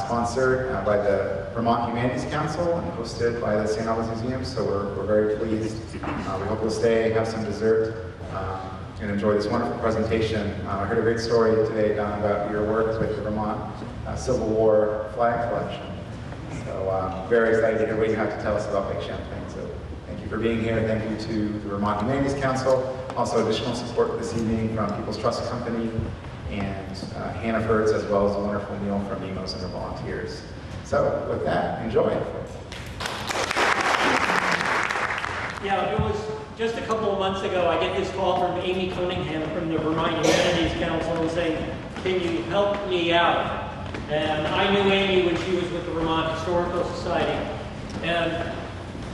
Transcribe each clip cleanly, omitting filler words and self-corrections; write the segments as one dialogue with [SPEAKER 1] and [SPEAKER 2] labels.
[SPEAKER 1] sponsored by the Vermont Humanities Council and hosted by the Saint Albans Museum, so we're very pleased. We hope you'll stay, have some dessert, and enjoy this wonderful presentation. I heard a great story today, Don, about your work with the Vermont Civil War flag collection. So very excited to hear what you have to tell us about Lake Champlain. So thank you for being here. Thank you to the Vermont Humanities Council. Also additional support this evening from People's Trust Company and Hannaford's, as well as a wonderful meal from Nemos and their volunteers. So with that, enjoy.
[SPEAKER 2] Yeah, it was just a couple of months ago, I get this call from Amy Cunningham from the Vermont Humanities Council saying, can you help me out? And I knew Amy when she was with the Vermont Historical Society. And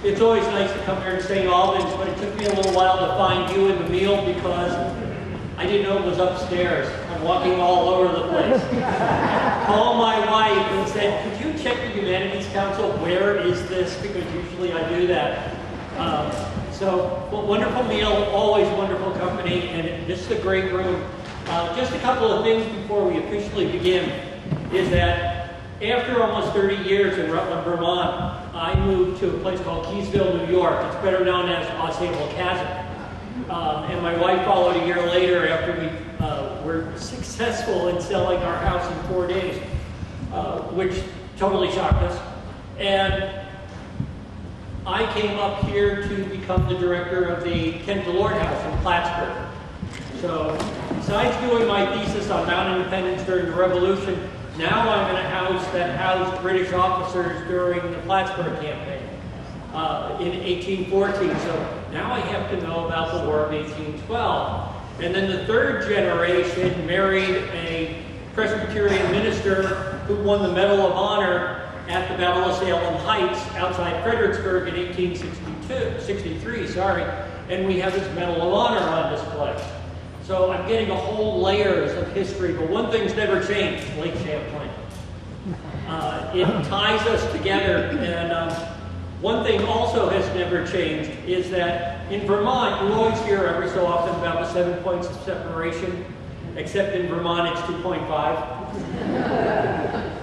[SPEAKER 2] it's always nice to come here to St. Albans, but it took me a little while to find you in the meal because I didn't know it was upstairs. I'm walking all over the place. Called my wife and said, could you check the Humanities Council? Where is this? Because usually I do that. So wonderful meal, always wonderful company, and this is a great room. Just a couple of things before we officially begin is that after almost 30 years in Rutland, Vermont, I moved to a place called Keysville, New York. It's better known as Osable Chasm. And my wife followed a year later after we were successful in selling our house in 4 days, which totally shocked us. And I came up here to become the director of the Kent Delord House in Plattsburgh. So besides doing my thesis on Mount Independence during the Revolution, now I'm in a house that housed British officers during the Plattsburgh campaign in 1814. So now I have to know about the War of 1812. And then the third generation married a Presbyterian minister who won the Medal of Honor at the Battle of Salem Heights outside Fredericksburg in 1863, and we have his Medal of Honor on display. So I'm getting a whole layers of history, but one thing's never changed, Lake Champlain. It ties us together, and one thing also has never changed is that in Vermont, you always hear every so often about the 7 points of separation, except in Vermont it's 2.5.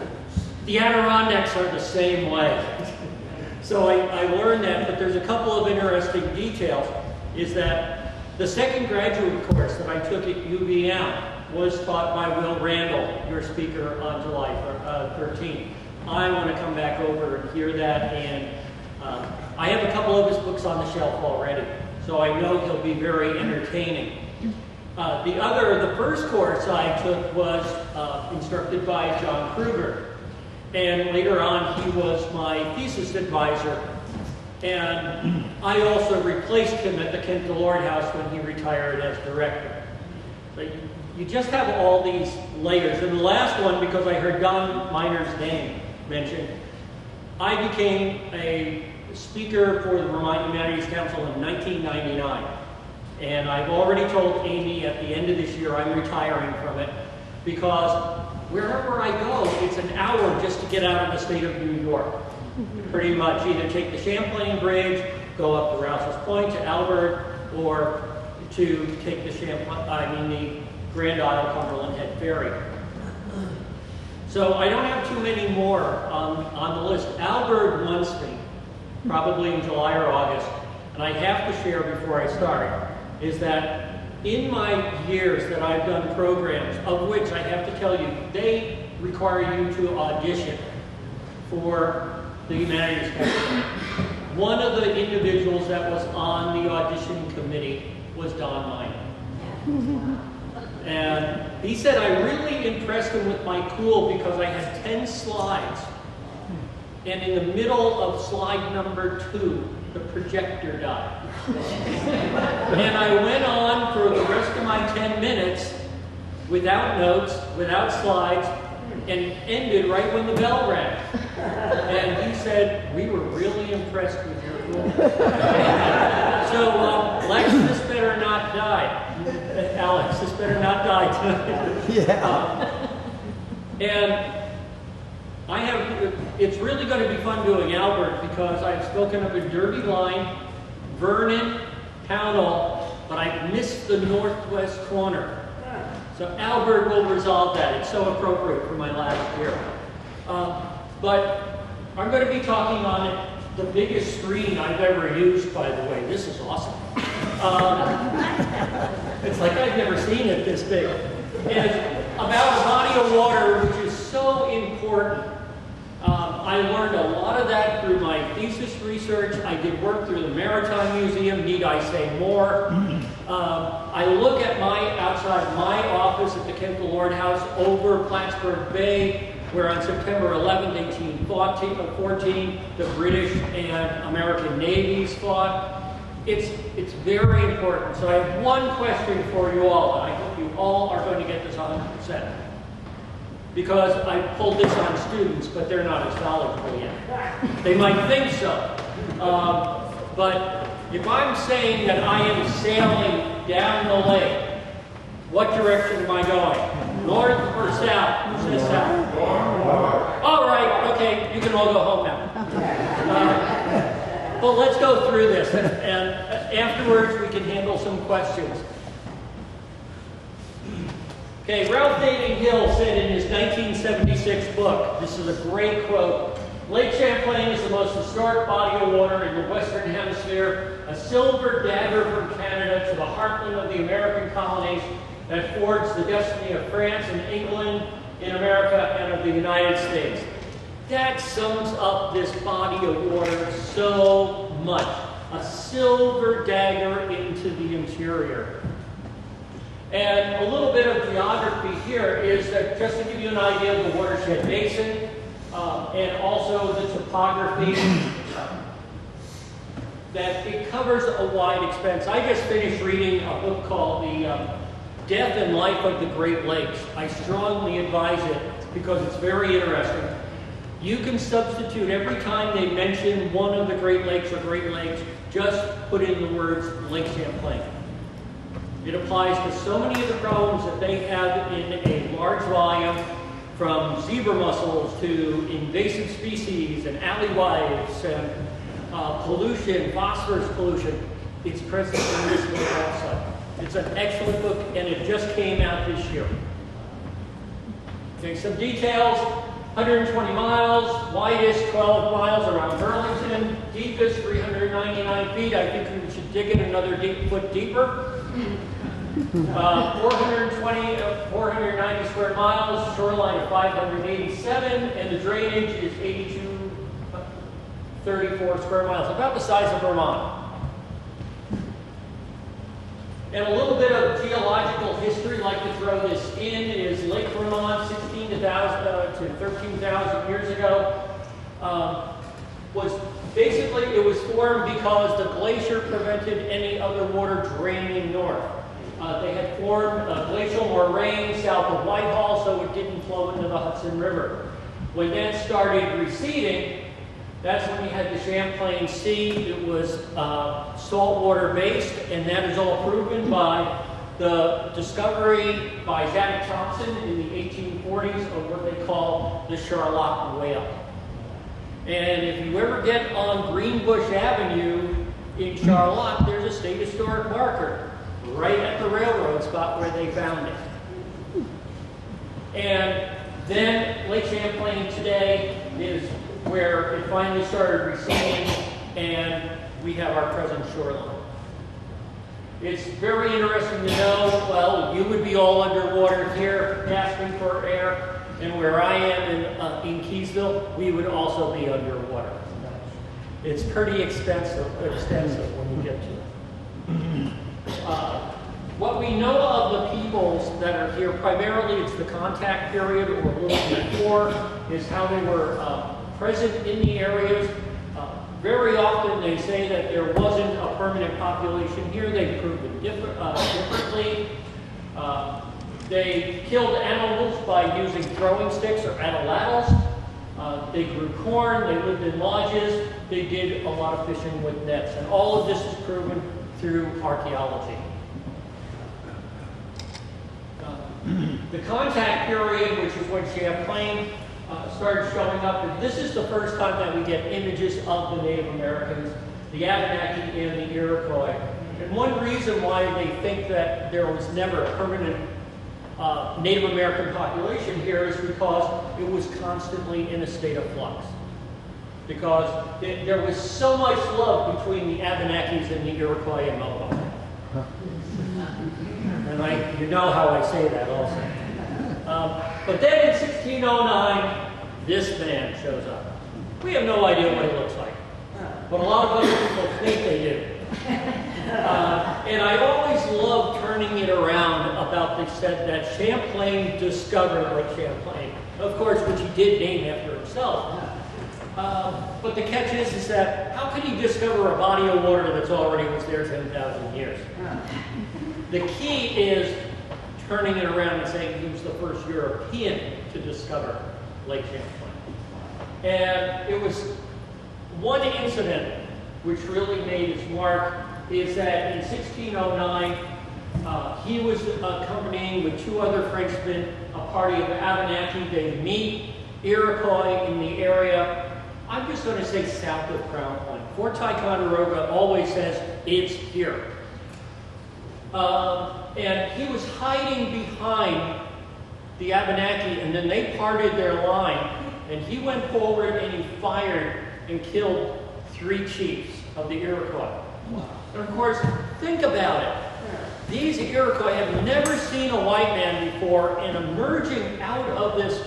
[SPEAKER 2] The Adirondacks are the same way. So I learned that, but there's a couple of interesting details, is that the second graduate course that I took at UVM was taught by Will Randall, your speaker on July 13th. I want to come back over and hear that, and I have a couple of his books on the shelf already, so I know he'll be very entertaining. The first course I took was instructed by John Kruger. And later on, he was my thesis advisor. And I also replaced him at the Kent Delord House when he retired as director. But you just have all these layers. And the last one, because I heard Don Miner's name mentioned, I became a speaker for the Vermont Humanities Council in 1999. And I've already told Amy at the end of this year I'm retiring from it because wherever I go, it's an hour just to get out of the state of New York. Pretty much either take the Champlain Bridge, go up to Rouse's Point to Albert, or to take the Grand Isle Cumberland Head Ferry. So I don't have too many more on the list. Albert wants me, probably in July or August, and I have to share before I start, is that in my years that I've done programs, of which I have to tell you, they require you to audition for the Humanities Council. One of the individuals that was on the audition committee was Don Miner. And he said I really impressed him with my cool because I had 10 slides. And in the middle of slide number 2, the projector died. And I went on for the rest of my 10 minutes without notes, without slides, and ended right when the bell rang. And he said, we were really impressed with your cool. So, Lex, this better not die. Alex, this better not die tonight. Yeah. And it's really going to be fun doing Albert because I've spoken up in Derby Line, Vernon, Pownell, but I've missed the northwest corner. So Albert will resolve that. It's so appropriate for my last year. But I'm going to be talking on the biggest screen I've ever used, by the way. This is awesome. It's like I've never seen it this big. And about a body of water, which is so important. I learned a lot of that through my thesis research. I did work through the Maritime Museum, need I say more. I look at outside my office at the Kent Lord House over Plattsburgh Bay, where on September 11, 1814, the British and American navies fought. It's very important. So I have one question for you all, and I hope you all are going to get this 100%. Because I pulled this on students, but they're not as knowledgeable yet. They might think so. But if I'm saying that I am sailing down the lake, what direction am I going? North or south? Who says south? North. All right, okay, you can all go home now. Well, let's go through this, and afterwards we can handle some questions. Okay, Ralph David Hill said in his 1976 book, this is a great quote, Lake Champlain is the most historic body of water in the Western Hemisphere, a silver dagger from Canada to the heartland of the American colonies that forged the destiny of France and England in America and of the United States. That sums up this body of water so much. A silver dagger into the interior. And a little bit of geography here is that just to give you an idea of the watershed basin and also the topography, that it covers a wide expanse. I just finished reading a book called The Death and Life of the Great Lakes. I strongly advise it because it's very interesting. You can substitute every time they mention one of the Great Lakes or Great Lakes, just put in the words Lake Champlain. It applies to so many of the problems that they have in a large volume, from zebra mussels to invasive species and alewives and pollution, phosphorus pollution. It's present in this little website. It's an excellent book, and it just came out this year. Okay, some details. 120 miles, widest 12 miles around Burlington, deepest 399 feet. I think we should dig it another foot deeper. 490 square miles, shoreline of 587, and the drainage is 8234 square miles, about the size of Vermont. And a little bit of geological history, like to throw this in, is Lake Vermont, 16,000 to 13,000 years ago, was basically, it was formed because the glacier prevented any other water draining north. They had formed a glacial moraine south of Whitehall, so it didn't flow into the Hudson River. When that started receding, that's when you had the Champlain Sea. It was saltwater based, and that is all proven by the discovery by Zanuck Thompson in the 1840s of what they call the Charlotte whale. And if you ever get on Greenbush Avenue in Charlotte, there's a state historic marker right at the railroad spot where they found it. And then Lake Champlain today is where it finally started receding, and we have our present shoreline. It's very interesting to know, well, you would be all underwater here, gasping for air, and where I am in Keysville, we would also be underwater. It's pretty extensive when you get to it. What we know of the peoples that are here, primarily it's the contact period or a little before, is how they were present in the areas. Very often they say that there wasn't a permanent population here. They've proven differently. They killed animals by using throwing sticks or atlatls. They grew corn. They lived in lodges. They did a lot of fishing with nets. And all of this is proven through archaeology. The contact period, which is when Champlain started showing up, and this is the first time that we get images of the Native Americans, the Abenaki and the Iroquois. And one reason why they think that there was never a permanent Native American population here is because it was constantly in a state of flux. Because there was so much love between the Abenakis and the Iroquois and Mohawk. And you know how I say that also. But then in 1609, this man shows up. We have no idea what he looks like, but a lot of other people think they do. And I always love turning it around about they said that Champlain discovered Lake Champlain, of course, which he did name after himself. But the catch is that how could he discover a body of water that's already was there 10,000 years? The key is turning it around and saying he was the first European to discover Lake Champlain. And it was one incident which really made his mark is that in 1609, he was accompanying with two other Frenchmen a party of Abenaki. They meet Iroquois in the area. I'm just going to say south of Crown Point. Fort Ticonderoga always says it's here. And he was hiding behind the Abenaki, and then they parted their line, and he went forward and he fired and killed 3 chiefs of the Iroquois. Wow. And of course, think about it. These Iroquois have never seen a white man before, and emerging out of this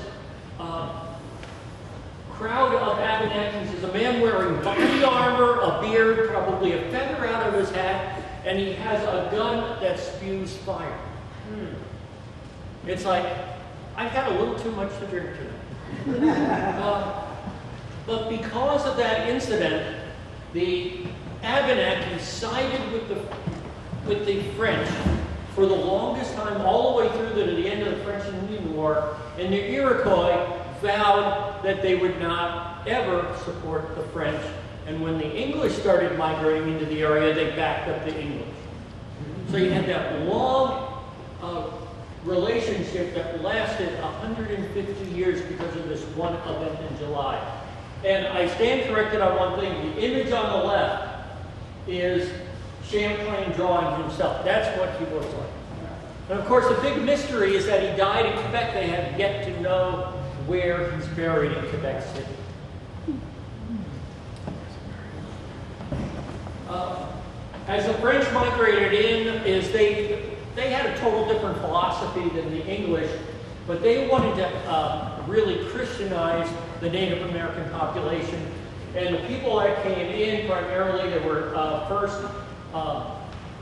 [SPEAKER 2] crowd of Abenakis is a man wearing body armor, a beard, probably a feather out of his hat, and he has a gun that spews fire. It's like, I've had a little too much to drink tonight. But because of that incident, the Abenaki sided with the French for the longest time, all the way through to the end of the French and Indian War, and the Iroquois vowed that they would not ever support the French. And when the English started migrating into the area, they backed up the English. So you had that long relationship that lasted 150 years because of this one event in July. And I stand corrected on one thing. The image on the left is Champlain drawing himself. That's what he looks like. And of course, the big mystery is that he died in Quebec. They have yet to know where he's buried in Quebec City. As the French migrated in, they had a total different philosophy than the English, but they wanted to really Christianize the Native American population. And the people that came in, primarily, they were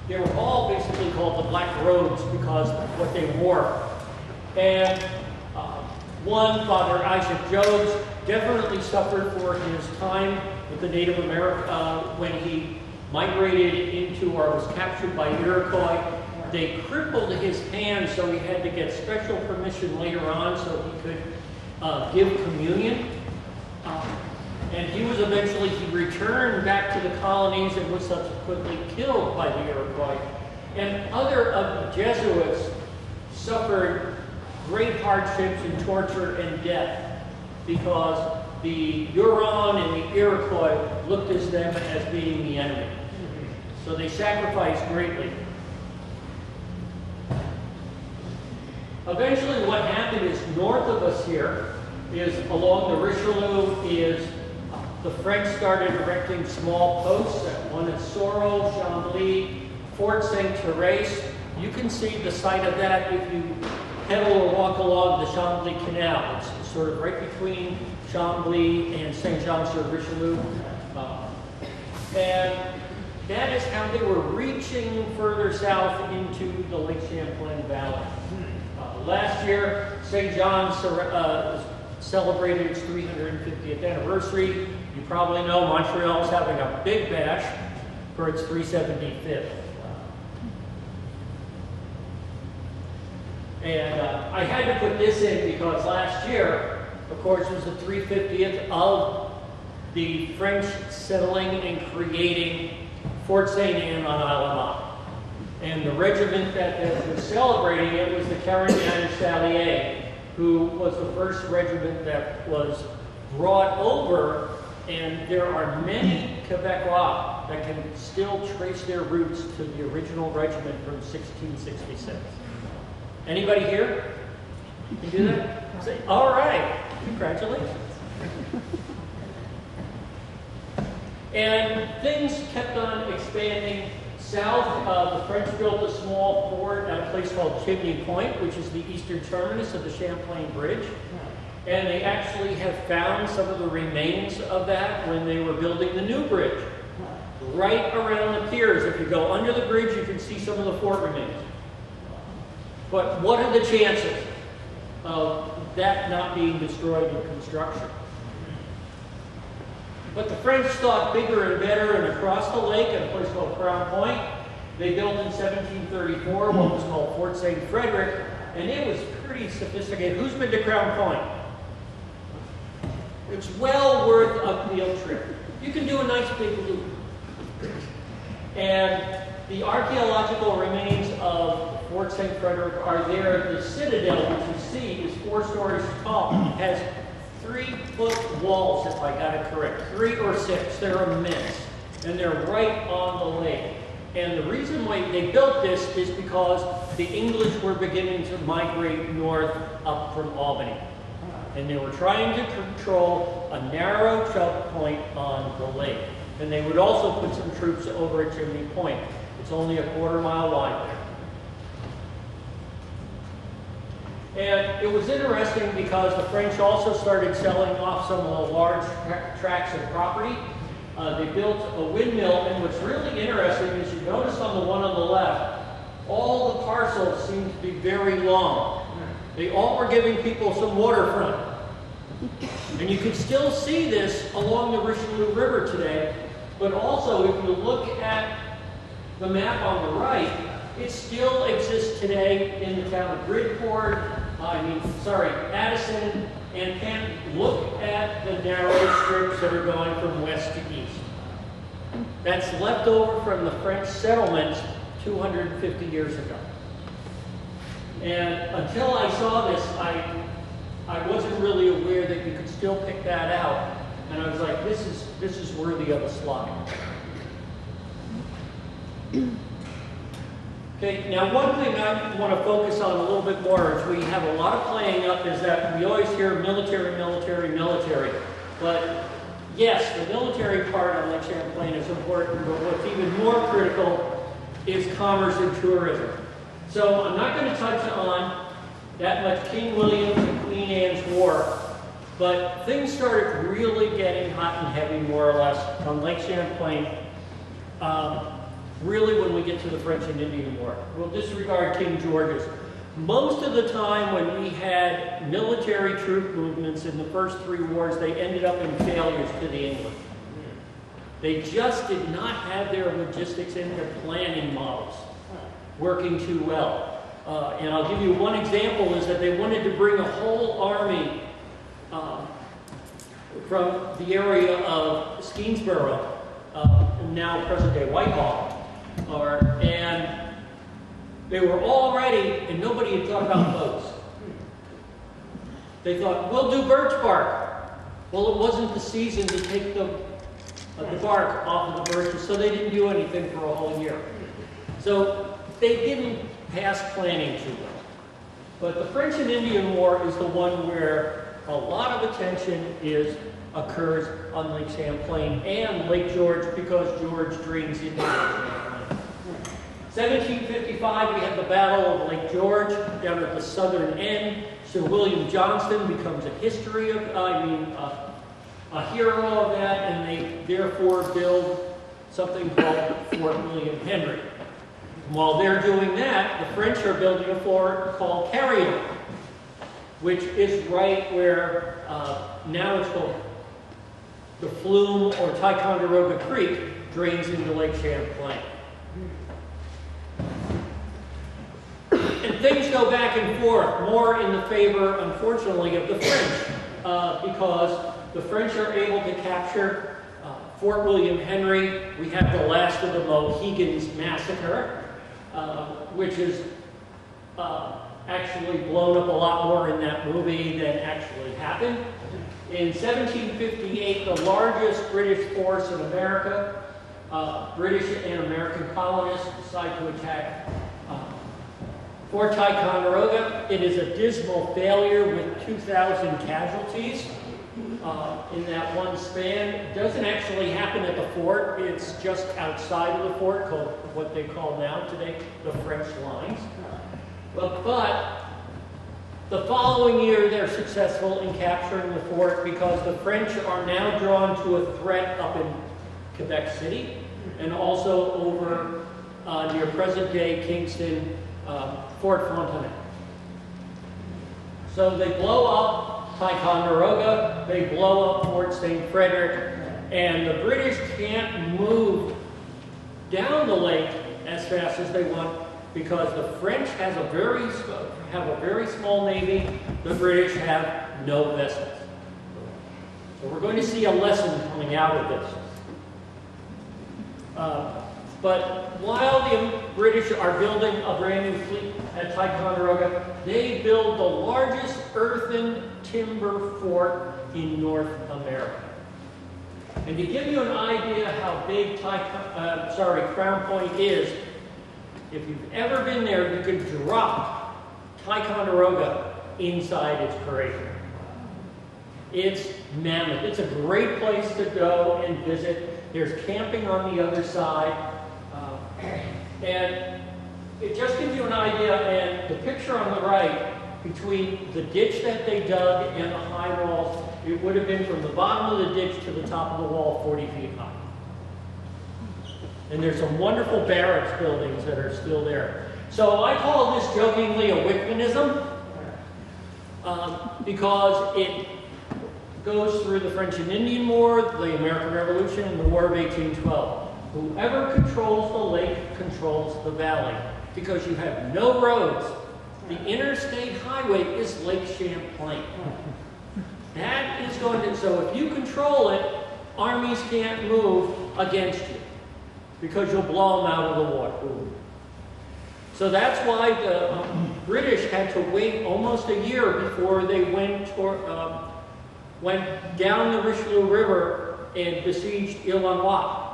[SPEAKER 2] they were all basically called the Black Robes because of what they wore. And one, Father Isaac Jogues, definitely suffered for his time with the Native American when he migrated into or was captured by Iroquois. They crippled his hand, so he had to get special permission later on so he could give communion. And he returned back to the colonies and was subsequently killed by the Iroquois. And other of the Jesuits suffered great hardships and torture and death because the Huron and the Iroquois looked at them as being the enemy. So they sacrificed greatly. Eventually what happened is north of us here is along the Richelieu is the French started erecting small posts, one at Sorel, Chambly, Fort St. Therese. You can see the site of that if you pedal or walk along the Chambly Canal. It's sort of right between Chambly and St. Jean-sur-Richelieu. And that is how they were reaching further south into the Lake Champlain Valley. Last year, St. John's celebrated its 350th anniversary. You probably know Montreal is having a big bash for its 375th. And I had to put this in because last year, of course, was the 350th of the French settling and creating Fort St. Anne on Isle of Man. And the regiment that was celebrating it was the Carignan Chalier, who was the first regiment that was brought over, and there are many Quebecois that can still trace their roots to the original regiment from 1666. Anybody here can do that? Say, all right, congratulations. And things kept on expanding south. The French built a small fort at a place called Chimney Point, which is the eastern terminus of the Champlain Bridge. And they actually have found some of the remains of that when they were building the new bridge. Right around the piers, if you go under the bridge, you can see some of the fort remains. But what are the chances of that not being destroyed in construction? But the French thought bigger and better, and across the lake at a place called Crown Point, they built in 1734 what was called Fort St. Frederick, and it was pretty sophisticated. Who's been to Crown Point? It's well worth a field trip. You can do a nice big loop. And the archaeological remains of Fort St. Frederick are there. The citadel, which you see, is 4 stories tall. It has 3-foot walls, if I got it correct. 3 or 6. They're immense. And they're right on the lake. And the reason why they built this is because the English were beginning to migrate north up from Albany. And they were trying to control a narrow choke point on the lake. And they would also put some troops over at Chimney Point. It's only a 1/4 mile wide there. And it was interesting because the French also started selling off some of the large tracts of property. They built a windmill, and what's really interesting is you notice on the one on the left, all the parcels seem to be very long. They all were giving people some waterfront. And you can still see this along the Richelieu River today, but also if you look at the map on the right, it still exists today in the town of Bridport, Addison, and Canton. Look at the narrow strips that are going from west to east. That's left over from the French settlements 250 years ago. And until I saw this, I wasn't really aware that you could still pick that out. And I was like, this is worthy of a slide. Okay, now one thing I want to focus on a little bit more, which we have a lot of playing up, is that we always hear military, military, military. But yes, the military part on Lake Champlain is important, but what's even more critical is commerce and tourism. So I'm not going to touch on that much King William's and Queen Anne's War, but things started really getting hot and heavy, more or less, on Lake Champlain, really when we get to the French and Indian War. We'll disregard King George's. Most of the time when we had military troop movements in the first 3 wars, they ended up in failures to the English. They just did not have their logistics and their planning models working too well. And I'll give you one example, is that they wanted to bring a whole army from the area of Skenesborough, now present-day Whitehall, and they were all ready, and nobody had thought about boats. They thought, we'll do birch bark. Well, it wasn't the season to take the bark off of the birches, so they didn't do anything for a whole year. So they didn't pass planning too well. But the French and Indian War is the one where a lot of attention occurs on Lake Champlain and Lake George, because George drains into Lake Champlain. 1755, we have the Battle of Lake George down at the southern end. Sir William Johnston becomes a hero of that, and they therefore build something called Fort William Henry. While they're doing that, the French are building a fort called Carillon, which is right where now it's called the Flume or Ticonderoga Creek drains into Lake Champlain. And things go back and forth, more in the favor, unfortunately, of the French, because the French are able to capture Fort William Henry. We have the last of the Mohegans massacre, which is actually blown up a lot more in that movie than actually happened. In 1758, the largest British force in America, British and American colonists decide to attack Fort Ticonderoga, it is a dismal failure with 2,000 casualties in that one span. It doesn't actually happen at the fort. It's just outside of the fort, called what they call now today the French lines. But the following year, they're successful in capturing the fort because the French are now drawn to a threat up in Quebec City and also over near present-day Kingston, Fort Frontenac. So they blow up Ticonderoga, they blow up Fort St. Frederick, and the British can't move down the lake as fast as they want because the French have a very small navy, the British have no vessels. So we're going to see a lesson coming out of this. But while the British are building a brand new fleet at Ticonderoga, they build the largest earthen timber fort in North America. And to give you an idea how big Crown Point is, if you've ever been there, you can drop Ticonderoga inside its crater. It's mammoth. It's a great place to go and visit. There's camping on the other side. And it just gives you an idea, and the picture on the right, between the ditch that they dug and the high walls, it would have been from the bottom of the ditch to the top of the wall, 40 feet high. And there's some wonderful barracks buildings that are still there. So I call this jokingly a Wickmanism because it goes through the French and Indian War, the American Revolution, and the War of 1812. Whoever controls the lake controls the valley because you have no roads. The interstate highway is Lake Champlain. That is going to, so if you control it, armies can't move against you because you'll blow them out of the water. So that's why the British had to wait almost a year before they went down the Richelieu River and besieged Illinois.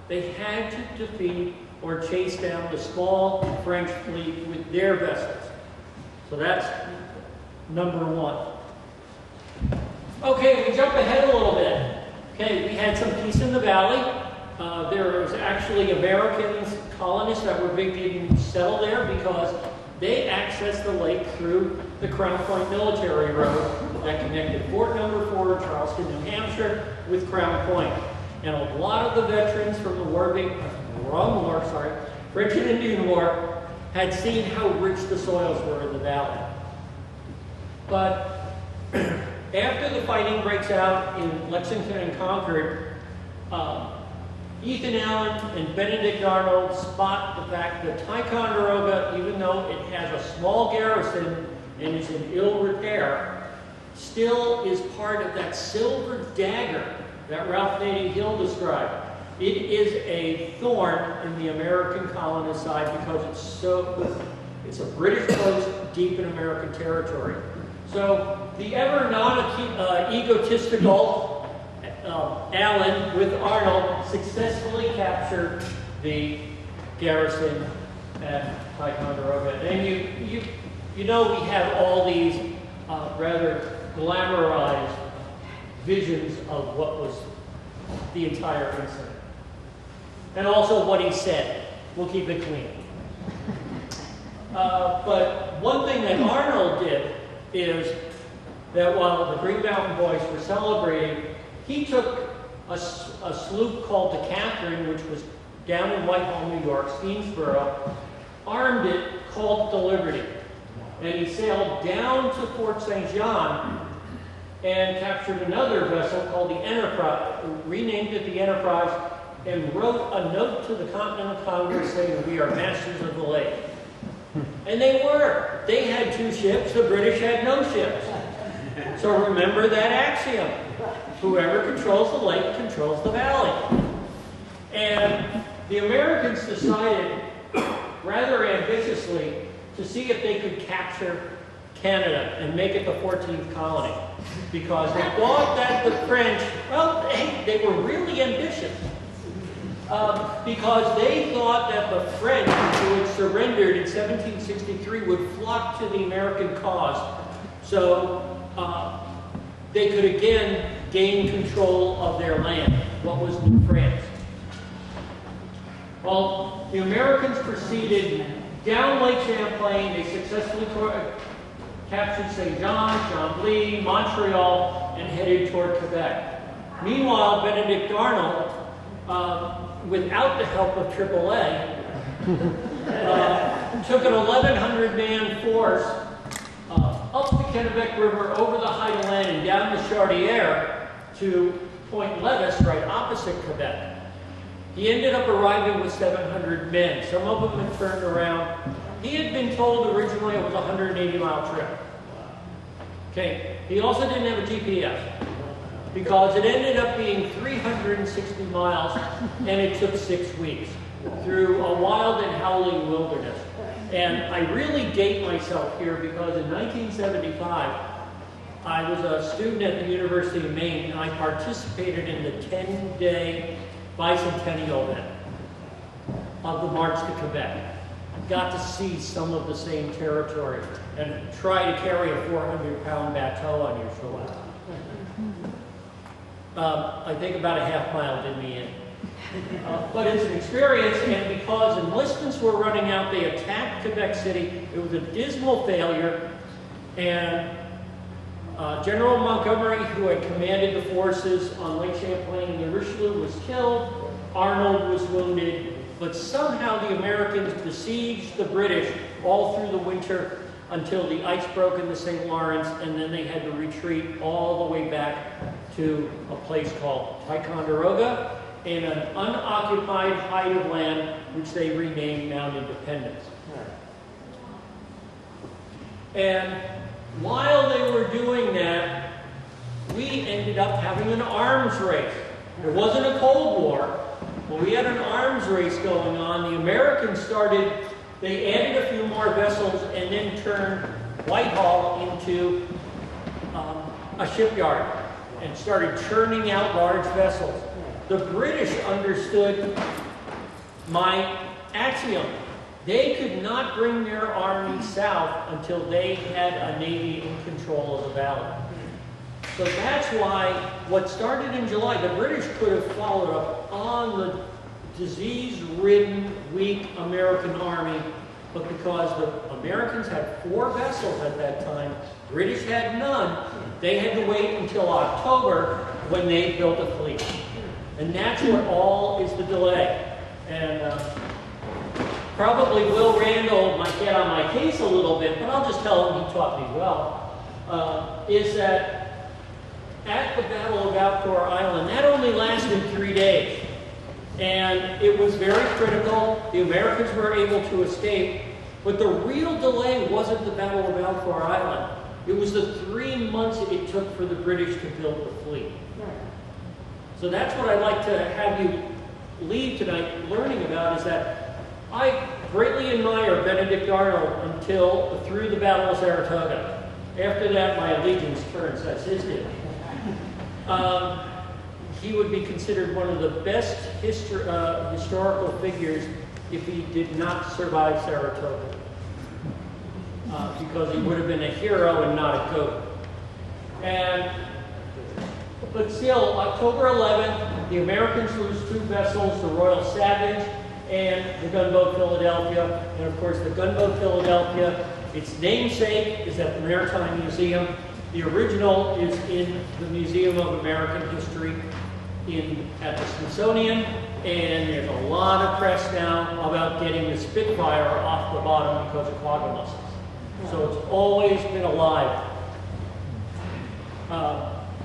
[SPEAKER 2] They had to defeat or chase down the small French fleet with their vessels. So that's number one. Okay, we jump ahead a little bit. Okay, we had some peace in the valley. There was actually Americans, colonists that were beginning to settle there because they accessed the lake through the Crown Point Military Road that connected Fort No. 4, Charleston, New Hampshire, with Crown Point. And a lot of the veterans from the French and Indian War had seen how rich the soils were in the valley. But after the fighting breaks out in Lexington and Concord, Ethan Allen and Benedict Arnold spot the fact that Ticonderoga, even though it has a small garrison and is in ill repair, still is part of that silver dagger that Ralph Naden Hill described. It is a thorn in the American colonist side because it's a British post deep in American territory. So the ever egotistical Allen with Arnold successfully captured the garrison at Ticonderoga. And you know we have all these rather glamorized visions of what was the entire incident. And also what he said. We'll keep it clean. But one thing that Arnold did is that while the Green Mountain Boys were celebrating, he took a sloop called the Catherine, which was down in Whitehall, New York, Steamsboro, armed it, called the Liberty. And he sailed down to Fort St. John and captured another vessel called the Enterprise, renamed it the Enterprise, and wrote a note to the Continental Congress saying, "We are masters of the lake." And they were. They had 2 ships, the British had no ships. So remember that axiom. Whoever controls the lake controls the valley. And the Americans decided, rather ambitiously, to see if they could capture Canada and make it the 14th colony. Because they thought that the French, well, they were really ambitious. because they thought that the French, who had surrendered in 1763, would flock to the American cause. So they could again gain control of their land, what was New France. Well, the Americans proceeded down Lake Champlain. They successfully captured St. John, Chambly, Montreal, and headed toward Quebec. Meanwhile, Benedict Arnold, without the help of AAA, took an 1,100-man force up the Kennebec River, over the Heideland, and down the Chaudière to Point Levis, right opposite Quebec. He ended up arriving with 700 men. Some of them had turned around. He had been told originally it was a 180-mile trip. Okay. He also didn't have a GPS, because it ended up being 360 miles, and it took 6 weeks through a wild and howling wilderness. And I really date myself here, because in 1975, I was a student at the University of Maine, and I participated in the 10-day bicentennial event of the March to Quebec. Got to see some of the same territory and try to carry a 400-pound bateau on your shoulder. I think about a half mile did me in. But it's an experience, and because enlistments were running out, they attacked Quebec City. It was a dismal failure, and General Montgomery, who had commanded the forces on Lake Champlain and the Richelieu, was killed. Arnold was wounded, but somehow the Americans besieged the British all through the winter until the ice broke in the St. Lawrence, and then they had to retreat all the way back to a place called Ticonderoga, in an unoccupied height of land, which they renamed Mount Independence. And while they were doing that, we ended up having an arms race. There wasn't a Cold War, but we had an arms race going on. The Americans started, they added a few more vessels and then turned Whitehall into a shipyard and started churning out large vessels. The British understood my axiom. They could not bring their army south until they had a navy in control of the valley. So that's why what started in July, the British could have followed up on the disease-ridden, weak American army, but because the Americans had 4 vessels at that time, British had none, they had to wait until October when they built a fleet. And that's what all is the delay. And probably Will Randall might get on my case a little bit, but I'll just tell him he taught me well, is that at the Battle of Alcor Island, that only lasted 3 days. And it was very critical. The Americans were able to escape. But the real delay wasn't the Battle of Alcor Island. It was the 3 months it took for the British to build the fleet. So that's what I'd like to have you leave tonight learning about, is that I greatly admire Benedict Arnold until through the Battle of Saratoga. After that, my allegiance turns, as his did. He would be considered one of the best historical figures if he did not survive Saratoga. Because he would have been a hero and not a goat. But still, October 11th, the Americans lose 2 vessels, the Royal Savage and the gunboat Philadelphia. And of course, the gunboat Philadelphia, its namesake is at the Maritime Museum. The original is in the Museum of American History at the Smithsonian. And there's a lot of press now about getting the Spitfire off the bottom because of quagga mussels. So it's always been alive.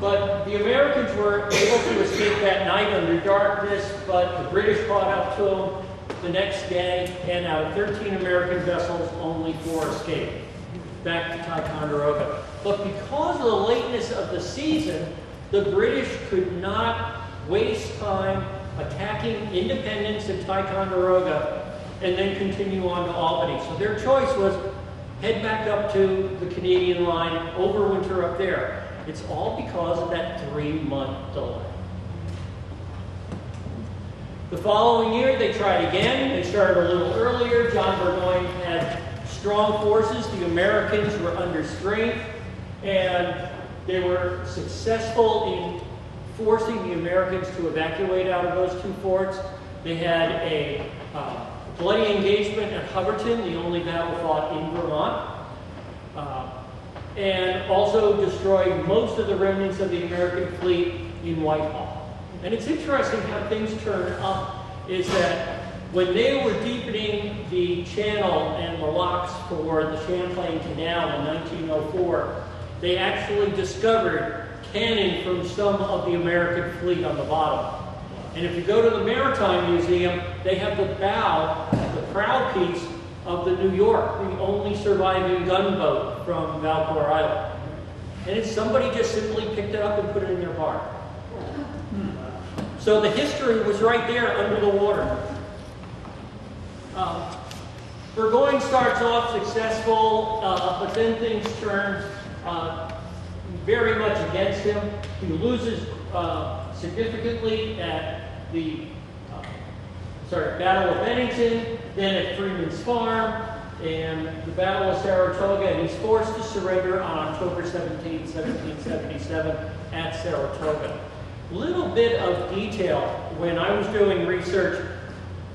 [SPEAKER 2] But the Americans were able to escape that night under darkness, but the British caught up to them the next day, and out of 13 American vessels, only 4 escaped back to Ticonderoga. But because of the lateness of the season, the British could not waste time attacking Independence and Ticonderoga and then continue on to Albany. So their choice was head back up to the Canadian line, overwinter up there. It's all because of that 3-month delay. The following year, they tried again. They started a little earlier. John Burgoyne had strong forces. The Americans were under strength, and they were successful in forcing the Americans to evacuate out of those two forts. They had a bloody engagement at Hubbardton, the only battle fought in Vermont, and also destroyed most of the remnants of the American fleet in Whitehall. And it's interesting how things turn up, is that when they were deepening the channel and the locks for the Champlain Canal in 1904, they actually discovered cannon from some of the American fleet on the bottom. And if you go to the Maritime Museum, they have the bow, the prow piece of the New York, the only surviving gunboat from Valcour Island. And it's somebody just simply picked it up and put it in their barn. So the history was right there under the water. Burgoyne starts off successful, but then things turn very much against him. He loses significantly at the Battle of Bennington, then at Freeman's Farm, and the Battle of Saratoga, and he's forced to surrender on October 17, 1777 at Saratoga. Little bit of detail. When I was doing research,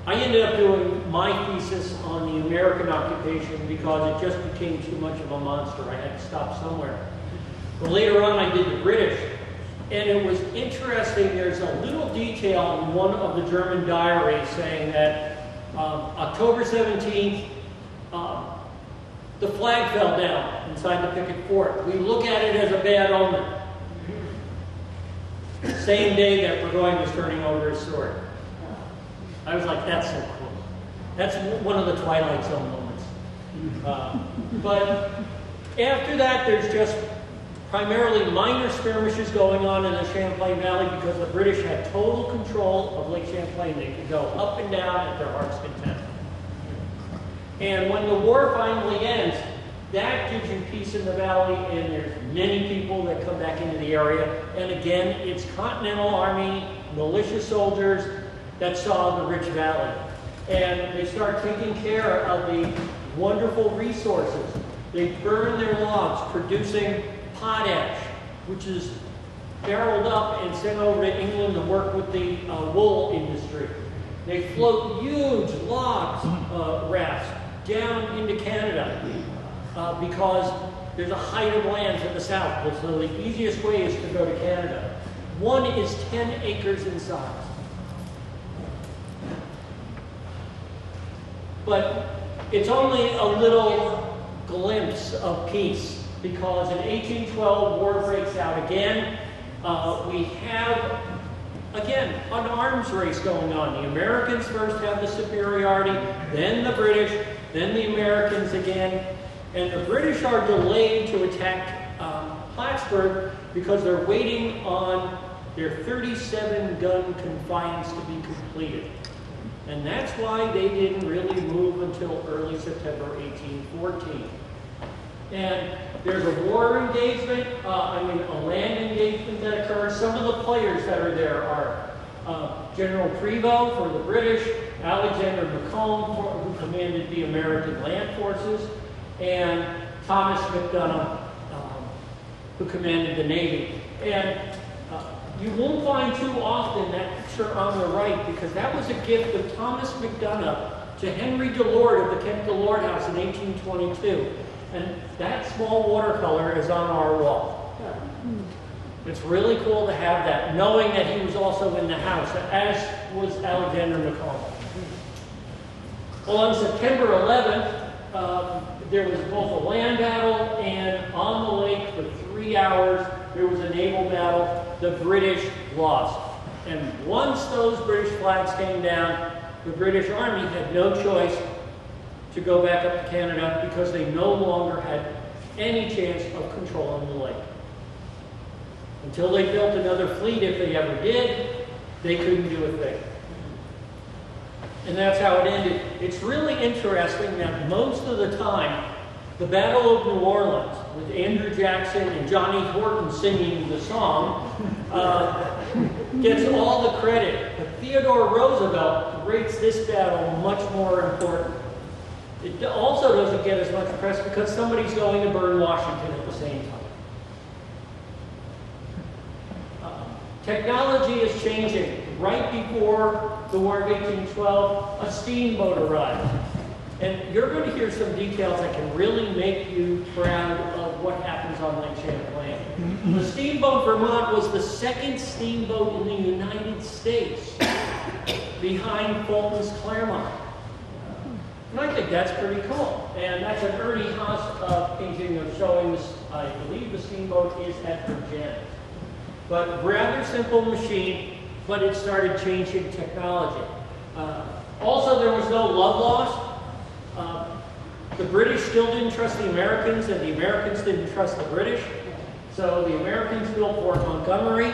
[SPEAKER 2] I ended up doing my thesis on the American occupation because it just became too much of a monster. I had to stop somewhere. But later on, I did the British. And it was interesting, there's a little detail in one of the German diaries saying that October 17th, the flag fell down inside the picket fort. We look at it as a bad omen. Same day that Burgoyne was turning over his sword. I was like, that's so cool. That's one of the Twilight Zone moments. But after that, there's just primarily minor skirmishes going on in the Champlain Valley because the British had total control of Lake Champlain. They could go up and down at their heart's content. And when the war finally ends, that gives you peace in the valley, and there's many people that come back into the area. And again, it's Continental Army, militia soldiers that saw the rich valley. And they start taking care of the wonderful resources. They burn their logs, producing potash, which is barreled up and sent over to England to work with the wool industry. They float huge logs, rafts, down into Canada because there's a height of lands in the south. So the easiest way is to go to Canada. One is 10 acres in size. But it's only a little glimpse of peace, because in 1812, war breaks out again. We have, again, an arms race going on. The Americans first have the superiority, then the British, then the Americans again. And the British are delayed to attack Plattsburgh because they're waiting on their 37-gun confines to be completed. And that's why they didn't really move until early September 1814. And there's a war engagement, a land engagement that occurs. Some of the players that are there are General Prevost for the British, Alexander Macomb, who commanded the American land forces, and Thomas McDonough, who commanded the Navy. And you won't find too often that picture on the right, because that was a gift of Thomas McDonough to Henry Delord of the Kent Delord House in 1822. And that small watercolor is on our wall. It's really cool to have that, knowing that he was also in the house, as was Alexander Macomb. Well, on September 11th, there was both a land battle, and on the lake for 3 hours, there was a naval battle. The British lost. And once those British flags came down, the British Army had no choice to go back up to Canada because they no longer had any chance of controlling the lake. Until they built another fleet, if they ever did, they couldn't do a thing. And that's how it ended. It's really interesting that most of the time, the Battle of New Orleans, with Andrew Jackson and Johnny Horton singing the song, gets all the credit, but Theodore Roosevelt rates this battle much more important. It also doesn't get as much press because somebody's going to burn Washington at the same time. Technology is changing. Right before the War of 1812, a steamboat arrived. And you're going to hear some details that can really make you proud of what happens on Lake Champlain. The steamboat Vermont was the second steamboat in the United States, behind Fulton's Claremont. And I think that's pretty cool. And that's an Ernie Haas painting of showing this, I believe the steamboat is at Virginia. But rather simple machine, but it started changing technology. Also, there was no love lost. The British still didn't trust the Americans, and the Americans didn't trust the British. So the Americans built Fort Montgomery.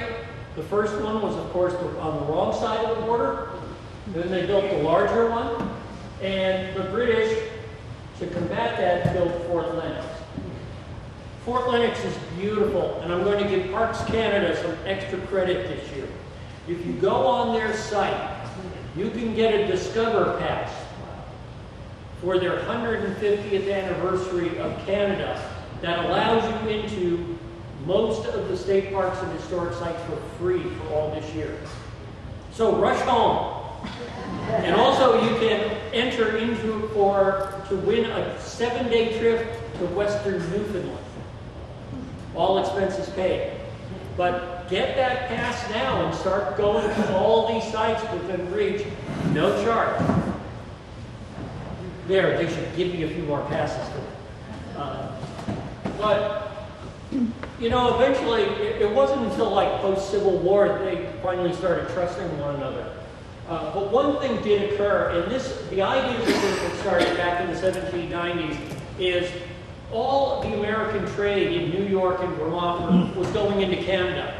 [SPEAKER 2] The first one was, of course, on the wrong side of the border. Then they built the larger one. And the British, to combat that, built Fort Lennox. Fort Lennox is beautiful, and I'm going to give Parks Canada some extra credit this year. If you go on their site, you can get a Discover Pass for their 150th anniversary of Canada that allows you into most of the state parks and historic sites for free for all this year. So rush home. And also you can enter into to win a 7-day trip to Western Newfoundland. All expenses paid. But get that pass now and start going to all these sites within reach, no charge. There, they should give me a few more passes for that. But, you know, eventually, it wasn't until like post-Civil War that they finally started trusting one another. But one thing did occur, and the idea of this that started back in the 1790s is all of the American trade in New York and Vermont was going into Canada.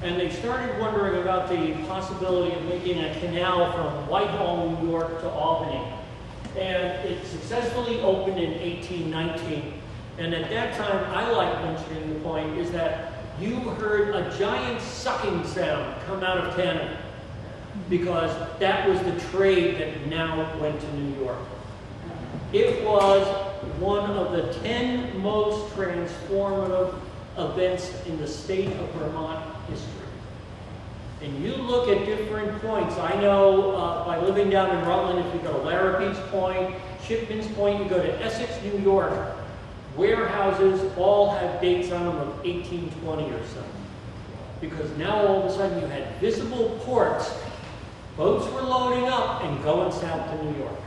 [SPEAKER 2] And they started wondering about the possibility of making a canal from Whitehall, New York to Albany. And it successfully opened in 1819. And at that time, I like mentioning the point, is that you heard a giant sucking sound come out of Canada, because that was the trade that now went to New York. It was one of the 10 most transformative events in the state of Vermont history. And you look at different points. I know by living down in Rutland, if you go to Larrabee's Point, Shipman's Point, you go to Essex, New York, warehouses all have dates on them of 1820 or so. Because now all of a sudden you had visible ports. Boats were loading up and going south to New York.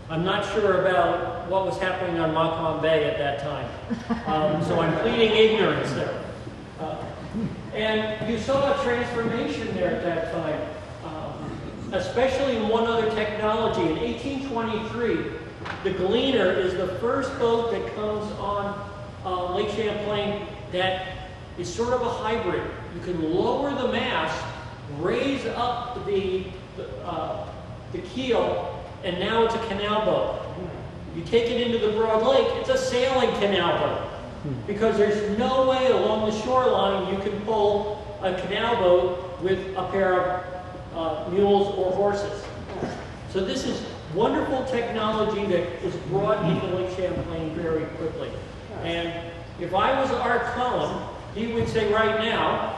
[SPEAKER 2] I'm not sure about what was happening on Macomb Bay at that time. So I'm pleading ignorance there. And you saw a transformation there at that time, especially in one other technology. In 1823, the Gleaner is the first boat that comes on Lake Champlain that is sort of a hybrid. You can lower the mast, raise up the keel, and now it's a canal boat. You take it into the broad lake, it's a sailing canal boat. Because there's no way along the shoreline you can pull a canal boat with a pair of mules or horses. So this is wonderful technology that is brought into Lake Champlain very quickly. And if I was Art Cullen, he would say right now,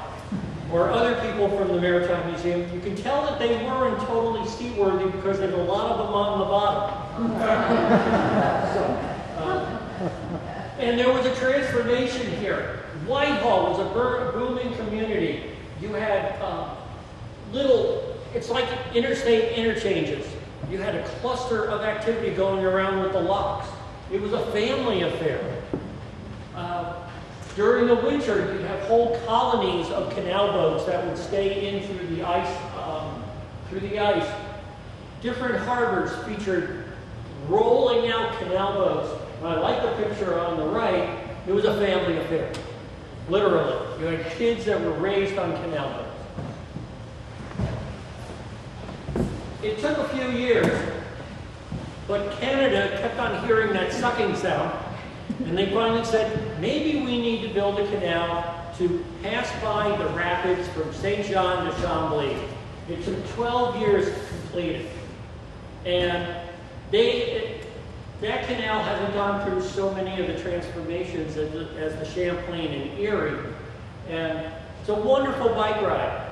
[SPEAKER 2] or other people from the Maritime Museum, you can tell that they weren't totally seaworthy because there's a lot of them on the bottom. And there was a transformation here. Whitehall was a booming community. You had it's like interstate interchanges. You had a cluster of activity going around with the locks. It was a family affair. During the winter, you'd have whole colonies of canal boats that would stay in through the ice. Different harbors featured rolling out canal boats. And I like the picture on the right. It was a family affair, literally. You had kids that were raised on canal boats. It took a few years, but Canada kept on hearing that sucking sound. And they finally said, maybe we need to build a canal to pass by the rapids from St. John to Chambly. It took 12 years to complete it. And that canal hasn't gone through so many of the transformations as the Champlain and Erie. And it's a wonderful bike ride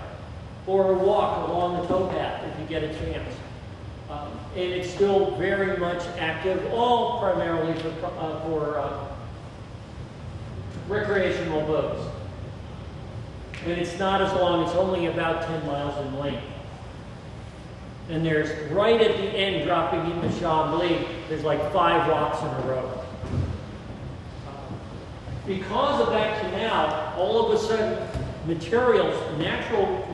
[SPEAKER 2] or a walk along the towpath if you get a chance. And it's still very much active, all primarily for recreational boats. And it's not as long, it's only about 10 miles in length. And there's, right at the end, dropping into Chambly, there's like 5 walks in a row. Because of that canal, all of a sudden, materials, natural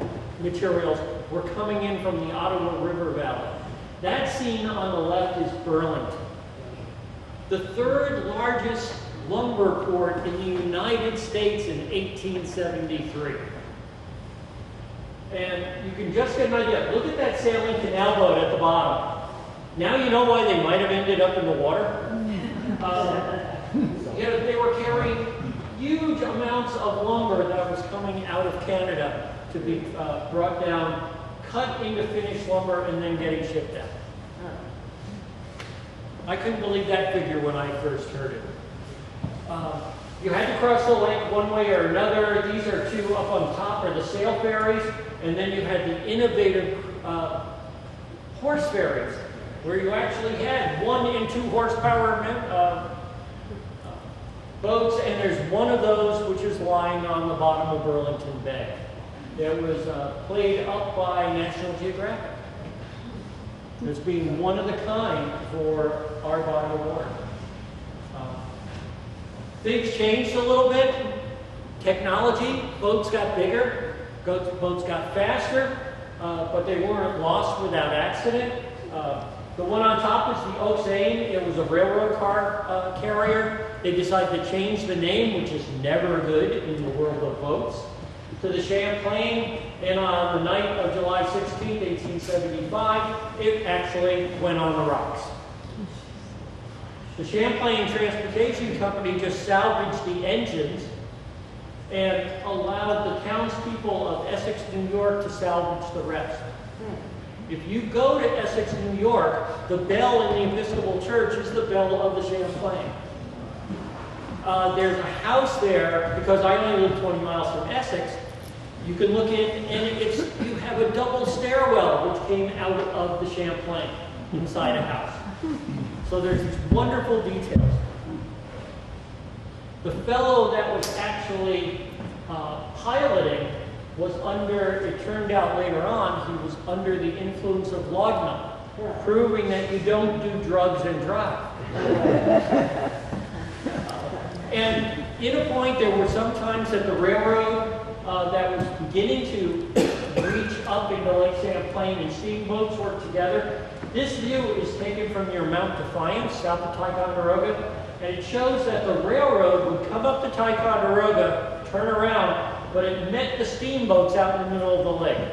[SPEAKER 2] materials, were coming in from the Ottawa River Valley. That scene on the left is Burlington. The 3rd largest lumber port in the United States in 1873. And you can just get an idea. Look at that sailing canal boat at the bottom. Now you know why they might have ended up in the water. They were carrying huge amounts of lumber that was coming out of Canada to be brought down, cut into finished lumber, and then getting shipped out. I couldn't believe that figure when I first heard it. You had to cross the lake one way or another. These are 2 up on top are the sail ferries, and then you had the innovative horse ferries, where you actually had 1 and 2 horsepower boats, and there's one of those which is lying on the bottom of Burlington Bay. That was played up by National Geographic as being one of the kind for our body of water. Things changed a little bit. Technology, boats got bigger, boats got faster, but they weren't lost without accident. The one on top is the Oaks Aim. It was a railroad car carrier. They decided to change the name, which is never good in the world of boats, to the Champlain. And on the night of July 16, 1875, it actually went on the rocks. The Champlain Transportation Company just salvaged the engines and allowed the townspeople of Essex, New York to salvage the rest. If you go to Essex, New York, the bell in the Episcopal Church is the bell of the Champlain. There's a house there, because I only live 20 miles from Essex. You can look in, and you have a double stairwell which came out of the Champlain inside a house. So there's these wonderful details. The fellow that was actually piloting was it turned out later on, he was under the influence of laudanum, proving that you don't do drugs and drive. And in a point, there were some times that the railroad that was beginning to reach up into Lake Champlain and steamboats work together. This view is taken from near Mount Defiance, south of Ticonderoga, and it shows that the railroad would come up to Ticonderoga, turn around, but it met the steamboats out in the middle of the lake.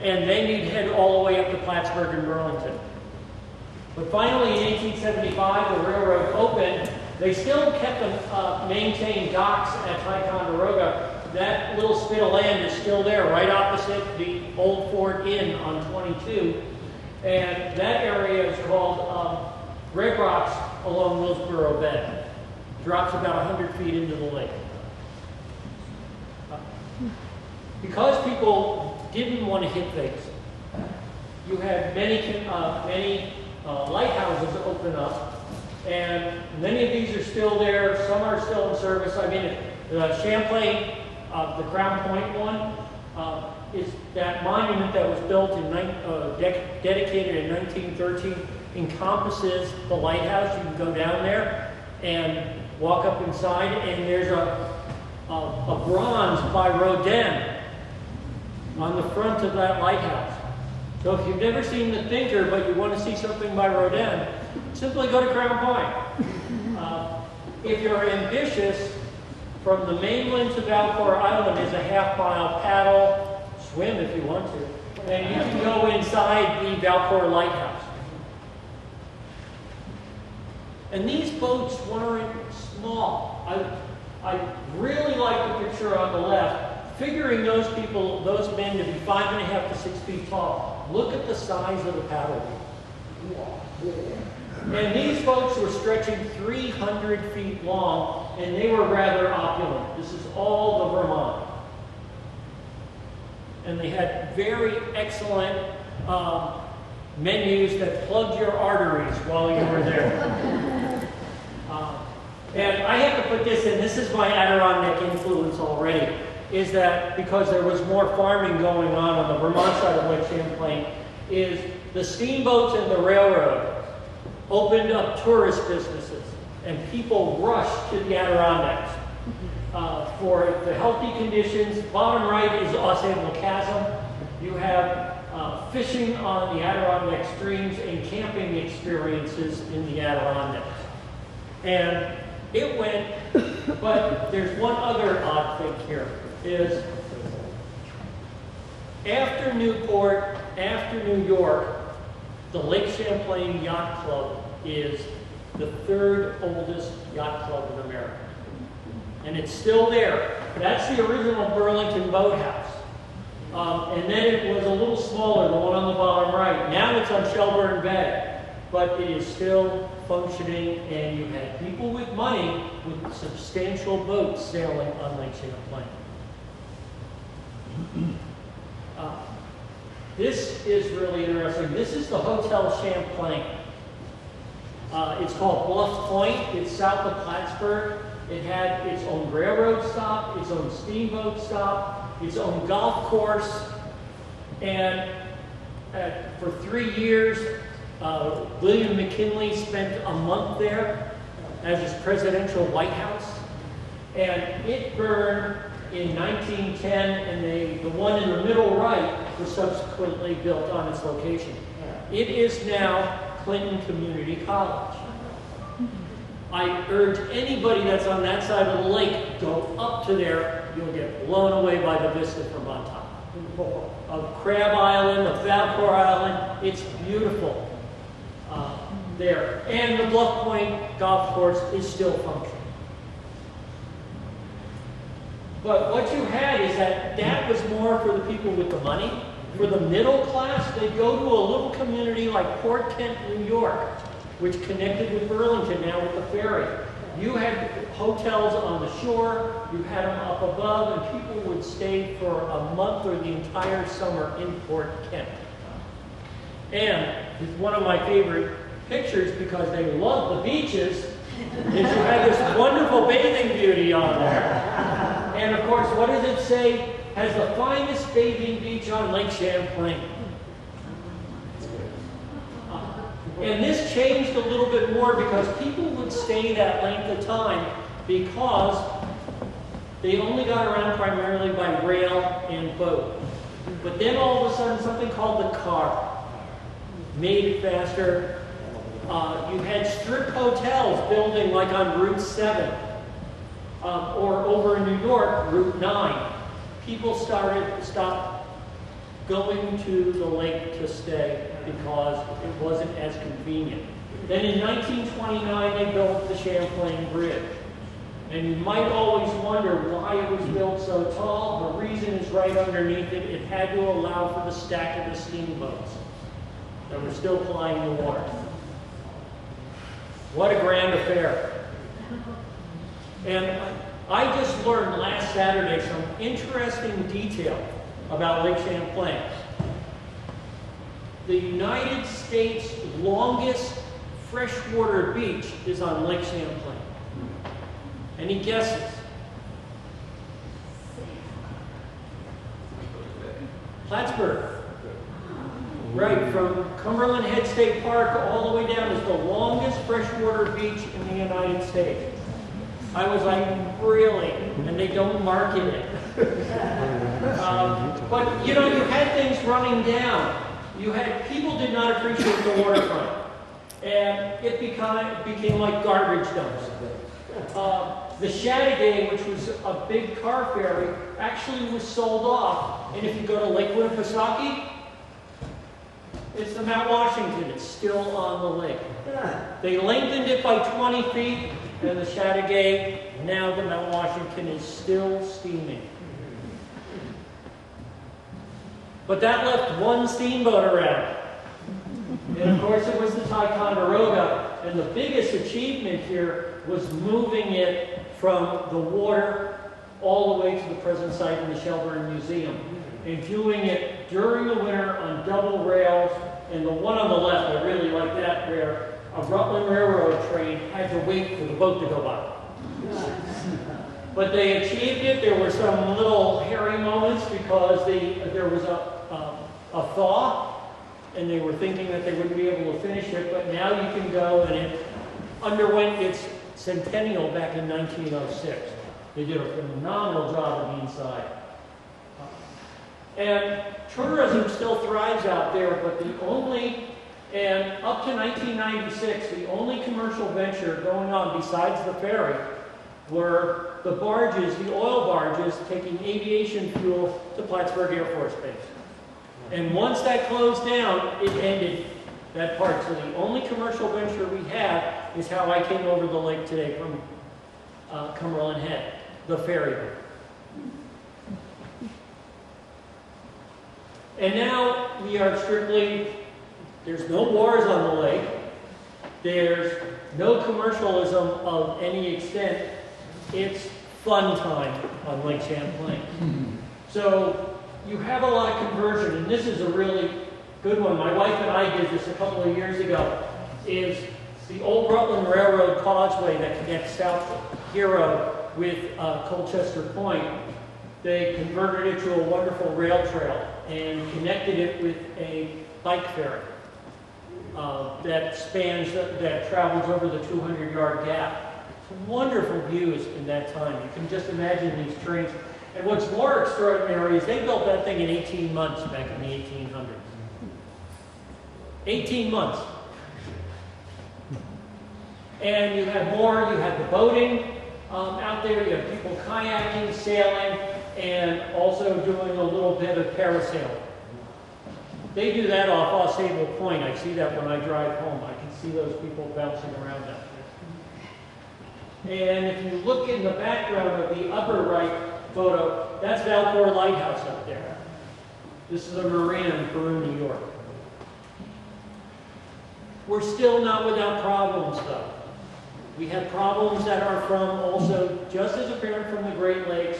[SPEAKER 2] And then you'd head all the way up to Plattsburgh and Burlington. But finally, in 1875, the railroad opened. They still kept the maintained docks at Ticonderoga. That little spit of land is still there, right opposite the old Fort Inn on 22. And that area is called Red Rocks along Millsboro Bay. Drops about 100 feet into the lake. Because people didn't want to hit things, you had many lighthouses open up, and many of these are still there. Some are still in service. I mean, Champlain, the Crown Point one, is that monument that was built in dedicated in 1913, encompasses the lighthouse. You can go down there and walk up inside, and there's a bronze by Rodin on the front of that lighthouse. So if you've never seen The Thinker, but you want to see something by Rodin, simply go to Crown Point. If you're ambitious, from the mainland to Valcour Island is a half-mile paddle, swim if you want to, and you can go inside the Valcour Lighthouse. And these boats weren't small. I really like the picture on the left, figuring those people, those men to be 5.5 to 6 feet tall. Look at the size of the paddle wheel. And these boats were stretching 300 feet long, and they were rather opulent. This is all the Vermont. And they had very excellent menus that plugged your arteries while you were there. And I have to put this in, this is my Adirondack influence already, is that because there was more farming going on the Vermont side of Lake Champlain, is the steamboats and the railroad opened up tourist businesses, and people rushed to the Adirondacks for the healthy conditions. Bottom right is Osceola Chasm. You have fishing on the Adirondack streams and camping experiences in the Adirondacks. And it went, but there's one other odd thing here, is after Newport, after New York, the Lake Champlain Yacht Club is the 3rd oldest yacht club in America. And it's still there. That's the original Burlington Boathouse. And then it was a little smaller, the one on the bottom right. Now it's on Shelburne Bay. But it is still functioning, and you had people with money with substantial boats sailing on Lake Champlain. This is really interesting. This is the Hotel Champlain. It's called Bluff Point. It's south of Plattsburgh. It had its own railroad stop, its own steamboat stop, its own golf course. And for 3 years, William McKinley spent a month there as his presidential White House. And it burned in 1910, and the one in the middle right was subsequently built on its location. It is now Clinton Community College. I urge anybody that's on that side of the lake, go up to there. You'll get blown away by the vista from on top. Of Crab Island, of Valcour Island, it's beautiful there. And the Bluff Point golf course is still functioning. But what you had is that was more for the people with the money. For the middle class, they'd go to a little community like Port Kent, New York, which connected with Burlington now with the ferry. You had hotels on the shore, you had them up above, and people would stay for a month or the entire summer in Port Kent. And it's one of my favorite pictures because they love the beaches, is you had this wonderful bathing beauty on there. And of course, what does it say? Has the finest bathing beach on Lake Champlain. And this changed a little bit more because people would stay that length of time because they only got around primarily by rail and boat. But then all of a sudden something called the car made it faster. You had strip hotels building like on Route 7 or over in New York, Route 9. People stopped going to the lake to stay because it wasn't as convenient. Then in 1929, they built the Champlain Bridge. And you might always wonder why it was built so tall. The reason is right underneath it. It had to allow for the stack of the steamboats that were still plying the water. What a grand affair. And I just learned last Saturday some interesting detail about Lake Champlain. The United States' longest freshwater beach is on Lake Champlain. Any guesses? Plattsburgh. Right, from Cumberland Head State Park all the way down is the longest freshwater beach in the United States. I was like, really? And they don't market it. But, you know, you had things running down. You had, people did not appreciate the waterfront. And it became like garbage dumps. The Chateauguay, which was a big car ferry, actually was sold off. And if you go to Lake Winnipesaukee, It's the Mount Washington. It's still on the lake. They lengthened it by 20 feet, and the Chateauguay, now the Mount Washington is still steaming. But that left one steamboat around. And of course it was the Ticonderoga, and the biggest achievement here was moving it from the water all the way to the present site in the Shelburne Museum, and doing it during the winter on double rails. And the one on the left, I really like that, where a Rutland Railroad train had to wait for the boat to go by. But they achieved it. There were some little hairy moments because there was a thaw, and they were thinking that they wouldn't be able to finish it. But now you can go, and it underwent its centennial back in 1906. They did a phenomenal job on the inside. And tourism still thrives out there, but and up to 1996, the only commercial venture going on besides the ferry were the barges, the oil barges, taking aviation fuel to Plattsburgh Air Force Base. And once that closed down, it ended that part. So the only commercial venture we have is how I came over the lake today from Cumberland Head, the ferry boat. And now we are strictly, there's no wars on the lake, there's no commercialism of any extent, it's fun time on Lake Champlain. So you have a lot of conversion, and this is a really good one. My wife and I did this a couple of years ago, is the old Rutland Railroad causeway that connects South Hero with Colchester Point. They converted it to a wonderful rail trail and connected it with a bike ferry that travels over the 200-yard gap. Some wonderful views in that time. You can just imagine these trains. And what's more extraordinary is they built that thing in 18 months back in the 1800s. 18 months. And you have the boating out there, you have people kayaking, sailing, and also doing a little bit of parasailing. They do that off Sable Point. I see that when I drive home. I can see those people bouncing around out there. And if you look in the background of the upper right photo, that's Valcour Lighthouse up there. This is a marina in Peru, New York. We're still not without problems, though. We have problems that are from also, just as apparent from the Great Lakes.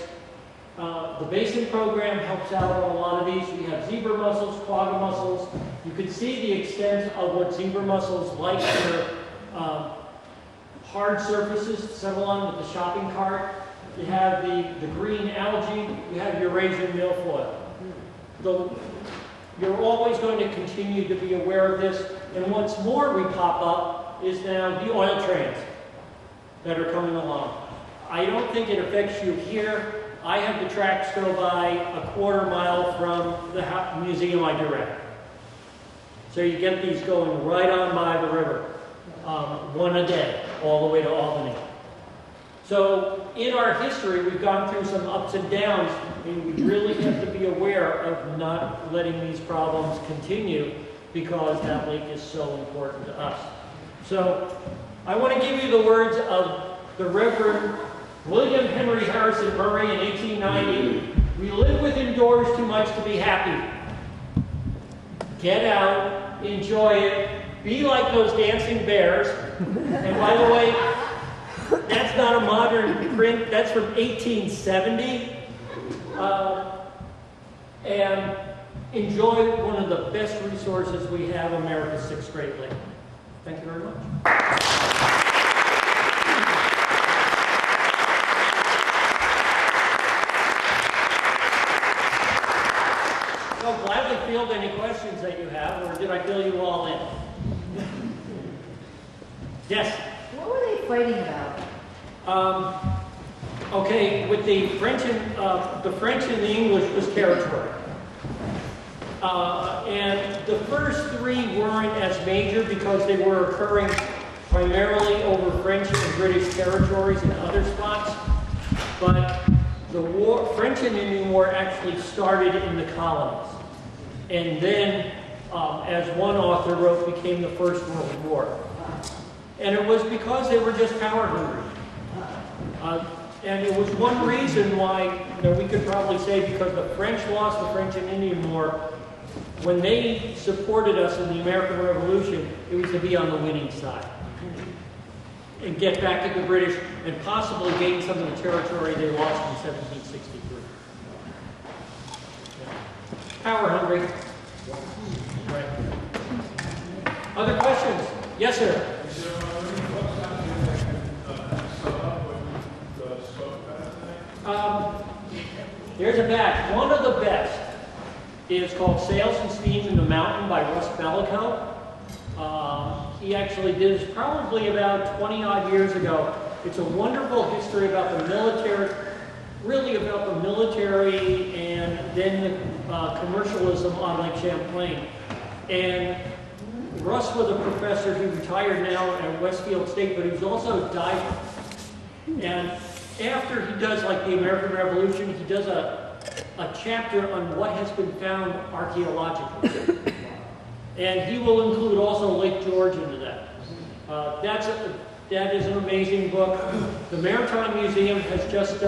[SPEAKER 2] The Basin Program helps out on a lot of these. We have zebra mussels, quagga mussels. You can see the extent of what zebra mussels like their hard surfaces to settle on with the shopping cart. You have the green algae. You have Eurasian milfoil. You're always going to continue to be aware of this. And once more we pop up is now the oil trains that are coming along. I don't think it affects you here. I have the tracks go by a quarter mile from the museum I direct. So you get these going right on by the river, one a day, all the way to Albany. So in our history, we've gone through some ups and downs, and we really have to be aware of not letting these problems continue because that lake is so important to us. So I want to give you the words of the Reverend William Henry Harrison Murray in 1890. We live within doors too much to be happy. Get out, enjoy it, be like those dancing bears. And by the way, that's not a modern print, that's from 1870. And enjoy one of the best resources we have, America's Sixth Great Lake. Thank you very much. I'll gladly field any questions that you have, or did I fill you all in? Yes?
[SPEAKER 3] What were they fighting about?
[SPEAKER 2] Okay, with the French and the English was territory. And the first three weren't as major because they were occurring primarily over French and British territories and other spots. But the French and Indian War actually started in the colonies. And then as one author wrote, became the First World War. And it was because they were just power hungry. And it was one reason why, we could probably say, because the French lost the French and Indian War, when they supported us in the American Revolution, it was to be on the winning side. And get back at the British and possibly gain some of the territory they lost in 1763. Power hungry. Right. Other questions? Yes, sir. There's a batch. One of the best is called Sails and Steams in the Mountain by Russ Bellico. He actually did this probably about 20 odd years ago. It's a wonderful history about the military, really about the military and then the commercialism on Lake Champlain. And Russ was a professor who retired now at Westfield State, but he was also a diver. And after he does like the American Revolution, he does a chapter on what has been found archaeologically. And he will include also Lake George into that. That is an amazing book. The Maritime Museum has just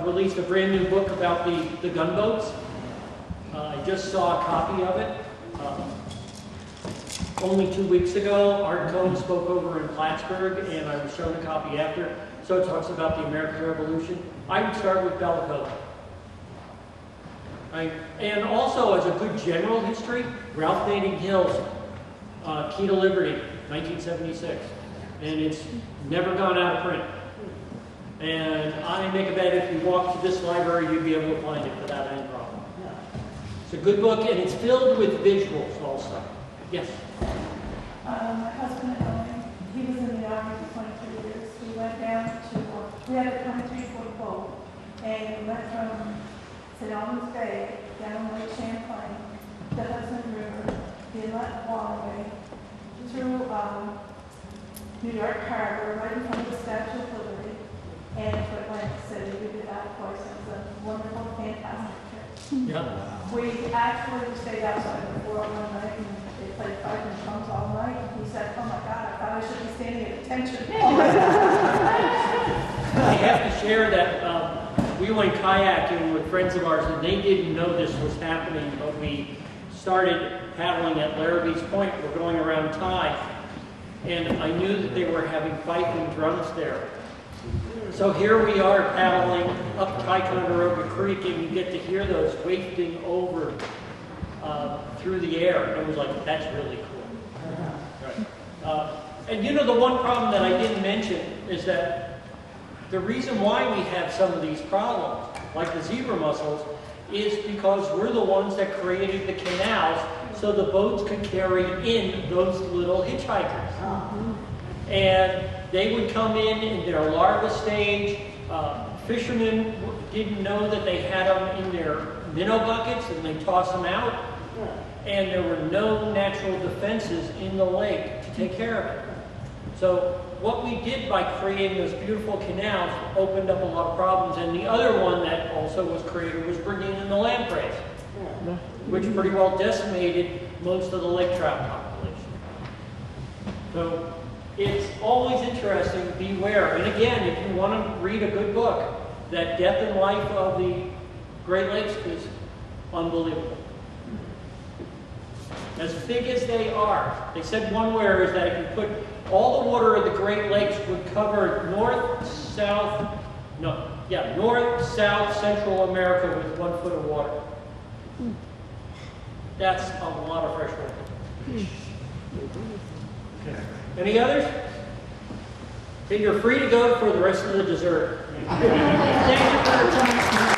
[SPEAKER 2] released a brand new book about the gunboats. I just saw a copy of it. Only 2 weeks ago, Art Cohn spoke over in Plattsburgh, and I was shown a copy after. So it talks about the American Revolution. I would start with Bellico. And also, as a good general history, Ralph Manning Hill's Key to Liberty, 1976. And it's never gone out of print. And I make a bet if you walk to this library, you'd be able to find it without any problem. It's a good book, and it's filled with visuals also. Yes?
[SPEAKER 4] My husband, he was in the Army for 22 years. We went down to, we had a 23-foot boat, and we went from Saint Albans Bay down Lake Champlain, the Hudson River, the Inlet Waterway, through New York Harbor, right in front of the Statue of Liberty, and to Atlantic City. We did that twice. It was a wonderful, fantastic trip.
[SPEAKER 2] Yeah.
[SPEAKER 4] We actually stayed outside the fort one night, and they played five and drums all night. And he said, "Oh my God, I thought I should be standing at attention."
[SPEAKER 2] I have to share that we went kayaking with friends of ours, and they didn't know this was happening, but we started paddling at Larrabee's Point. We're going around Ty, and I knew that they were having fife and drums there. So here we are paddling up Ticonderoga Creek, and you get to hear those wafting over through the air. And it was like, that's really cool. Right. And the one problem that I didn't mention is that the reason why we have some of these problems, like the zebra mussels, is because we're the ones that created the canals so the boats could carry in those little hitchhikers. And they would come in their larva stage. Fishermen didn't know that they had them in their minnow buckets, and they tossed them out. And there were no natural defenses in the lake to take care of it. So what we did by creating those beautiful canals opened up a lot of problems. And the other one that also was created was bringing in the lampreys, which pretty well decimated most of the lake trout population. So it's always interesting, beware. And again, if you want to read a good book, that Death and Life of the Great Lakes is unbelievable. As big as they are, they said one where is that if you put all the water of the Great Lakes would cover North, South, Central America with 1 foot of water. That's a lot of fresh water. Any others? Then you're free to go for the rest of the dessert. Thank you for your time.